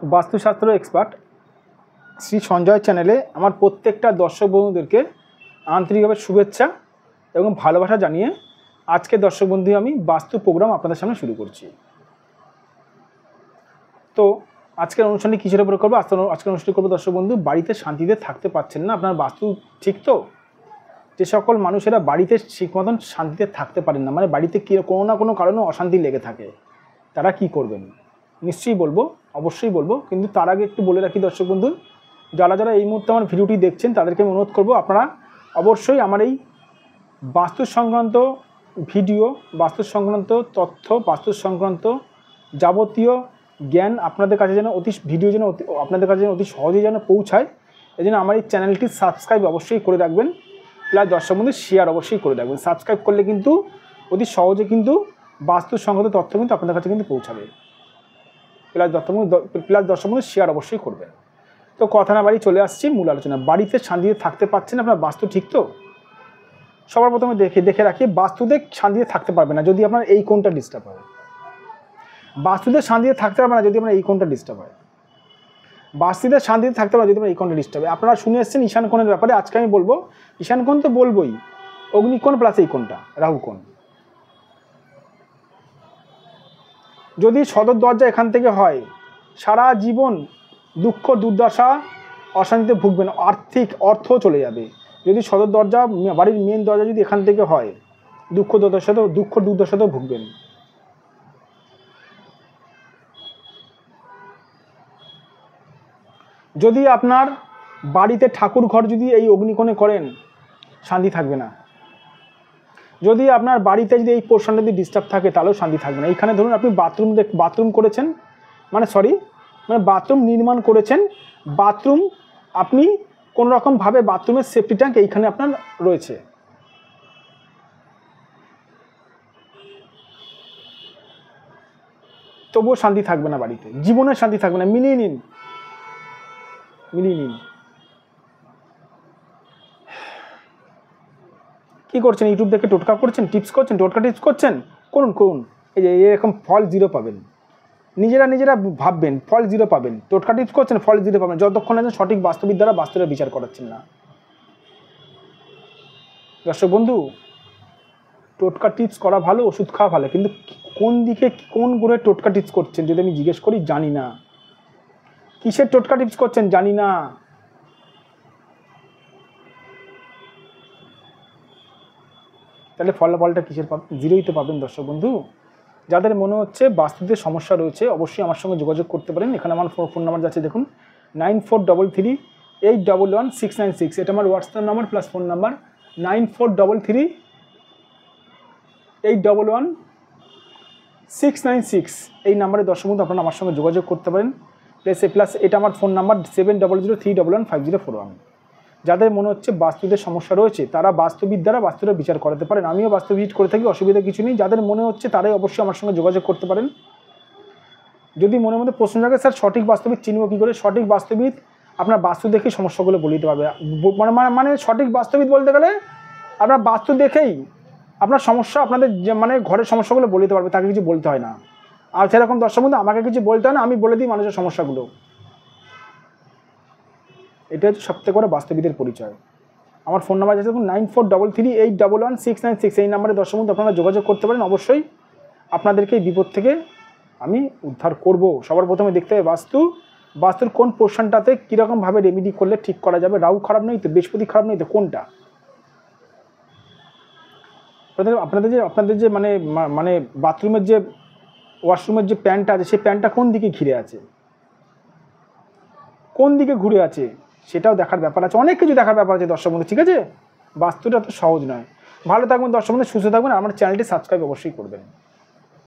বাস্তুশাস্ত্র এক্সপার্ট শ্রী সঞ্জয় চ্যানেলে আমার প্রত্যেকটা দর্শক বন্ধুদেরকে আন্তরিকভাবে শুভেচ্ছা এবং ভালোবাসা জানিয়ে আজকে দর্শক বন্ধু আমি বাস্তু প্রোগ্রাম আপনাদের সামনে শুরু করছি। তো আজকের অনুষ্ঠানটি কিসের উপরে করবো? আজকের অনুষ্ঠানটি করবো দর্শক বন্ধু, বাড়িতে শান্তিতে থাকতে পারছেন না, আপনার বাস্তু ঠিক তো? যে সকল মানুষেরা বাড়িতে ঠিক মতন শান্তিতে থাকতে পারেন না, মানে বাড়িতে কোনো না কোনো কারণে অশান্তি লেগে থাকে, তারা কি করবেন নিশ্চয়ই বলবো, অবশ্যই বলবো। কিন্তু তার আগে একটু বলে রাখি দর্শক বন্ধু, যারা যারা এই মুহূর্তে আমার ভিডিওটি দেখছেন তাদেরকে আমি অনুরোধ করবো, আপনারা অবশ্যই আমার এই বাস্তু সংক্রান্ত ভিডিও, বাস্তু সংক্রান্ত তথ্য, বাস্তু সংক্রান্ত যাবতীয় জ্ঞান আপনাদের কাছে যেন আপনাদের কাছে অতি সহজেই যেন পৌঁছায়, এই জন্য আমার এই চ্যানেলটি সাবস্ক্রাইব অবশ্যই করে রাখবেন, প্লাস দর্শক বন্ধু শেয়ার অবশ্যই করে রাখবেন। সাবস্ক্রাইব করলে কিন্তু অতি সহজে কিন্তু বাস্তু সংক্রান্ত তথ্য কিন্তু আপনাদের কাছে কিন্তু পৌঁছাবে, প্লাস দর্শক বন্ধু শেয়ার অবশ্যই করবেন। তো কথা না বাড়ি চলে আসছি মূল আলোচনা। বাড়িতে শান্তিতে থাকতে পারছেন, আপনার বাস্তু ঠিক তো? সবার প্রথমে দেখে রাখি, বাস্তুতে শান্তিতে থাকতে পারবে না যদি আপনার এই কোণটা ডিস্টার্ব হয়। বাস্তুতে শান্তিতে থাকতে পারবে না যদি আপনার এই কোণটা ডিস্টার্ব হয়। বাস্তুতে শান্তিতে থাকতে পারবে যদি আপনার এই কোণটা ডিস্টার্ব হয়। আপনারা শুনে এসেছেন ঈশান কোণের ব্যাপারে, আজকে আমি বলবো ঈশান কোণ তো বলবোই, অগ্নিকোণ প্লাস এই কোণটা রাহু কোণ। যদি সদর দরজা এখান থেকে হয়, সারা জীবন দুঃখ দুর্দশা অশান্তিতে ভুগবেন, অর্থ চলে যাবে। যদি সদর দরজা, বাড়ির মেন দরজা যদি এখান থেকে হয়, দুঃখ দুর্দশাতেও ভুগবেন। যদি আপনার বাড়িতে ঠাকুর ঘর যদি এই অগ্নিকোণে করেন, শান্তি থাকবে না। যদি আপনার বাড়িতে যদি এই পোর্শনটা যদি ডিস্টার্ব থাকে, তাহলেও শান্তি থাকবে না। এইখানে ধরুন আপনি বাথরুম করেছেন, মানে বাথরুম নির্মাণ করেছেন, বাথরুম আপনি কোনোরকমভাবে বাথরুমের সেফটি ট্যাঙ্ক এইখানে আপনার রয়েছে, তবুও শান্তি থাকবে না বাড়িতে, জীবনের শান্তি থাকবে না। মিলিয়ে নিন। কি করছেন? ইউটিউব দেখে টোটকা করছেন, টিপস করছেন, করুন। এই যে এরকম ফল 0 পাবেন। নিজেরা ভাববেন ফল 0 পাবেন। টোটকা টিপস করছেন, ফল 0 পাবেন যতক্ষণ না সঠিক বাস্তবিক দ্বারা বাস্তবের বিচার করাচ্ছেন না। দর্শক বন্ধু, টোটকা টিপস করা ভালো, ওষুধ খাওয়া ভালো, কিন্তু কোন দিকে কোন গ্রহে টোটকা টিপস করছেন যদি আমি জিজ্ঞেস করি, জানি না। কিসের টোটকা টিপস করছেন জানি না। তাহলে ফলাফলটা কিসের পাবেন? 0ই তো পাবেন দর্শক বন্ধু। যাদের মনে হচ্ছে বাস্তুতে সমস্যা রয়েছে, অবশ্যই আমার সঙ্গে যোগাযোগ করতে পারেন। এখানে আমার ফোন নাম্বার যাচ্ছে, দেখুন 9433811696। এটা আমার WhatsApp number plus phone number 9433811696। এই নাম্বারে দর্শক বন্ধু আপনারা আমার সঙ্গে যোগাযোগ করতে পারেন। প্লাস এটা আমার ফোন নাম্বার 7003115041। যাদের মনে হচ্ছে বাস্তুদের সমস্যা রয়েছে, তারা বাস্তুবিদ দ্বারা বাস্তুটা বিচার করাতে পারেন। আমিও বাস্তু ভিজিট করে থাকি, অসুবিধা কিছু নেই। যাদের মনে হচ্ছে তারাই অবশ্যই আমার সঙ্গে যোগাযোগ করতে পারেন। যদি মনের মধ্যে প্রশ্ন জাগে, স্যার সঠিক বাস্তুবিদ চিনব কী করে? সঠিক বাস্তুবিদ আপনার বাস্তু দেখেই সমস্যাগুলো বলে দিতে পারবে। মানে সঠিক বাস্তুবিদ বলতে গেলে আপনার বাস্তু দেখেই আপনার সমস্যা, আপনাদের মানে ঘরের সমস্যাগুলো বলে দিতে পারবে, তাকে কিছু বলতে হয় না। আর সেরকম দর্শক বন্ধু আমাকে কিছু বলতে হয় না, আমি বলে দিই মানুষের সমস্যাগুলো। এটা হচ্ছে সবথেকে বড় বাস্তবিদের পরিচয়। আমার ফোন নাম্বার আছে দেখুন 9433811696। এই নাম্বারে দর্শক বন্ধু আপনারা যোগাযোগ করতে পারেন। অবশ্যই আপনাদেরকে এই বিপদ থেকে আমি উদ্ধার করব। সবার প্রথমে দেখতে হবে বাস্তুর কোন পোর্শনটাতে কীরকমভাবে রেমেডি করলে ঠিক করা যাবে। রাহু খারাপ নেই তো, বৃহস্পতি খারাপ নেই তো, কোনটা? আপনাদের যে মানে বাথরুমের যে ওয়াশরুমের যে প্যান্টটা আছে, সেই প্যান্টটা কোন দিকে ঘিরে আছে, কোন দিকে ঘুরে আছে, সেটাও দেখার ব্যাপার আছে। অনেক কিছু দেখার ব্যাপার আছে দর্শক বন্ধু, ঠিক আছে? বাস্তুটা তো সহজ নয়। ভালো থাকবেন দর্শক বন্ধু, সুস্থ থাকবেন। আমার চ্যানেলটি সাবস্ক্রাইব অবশ্যই করবেন।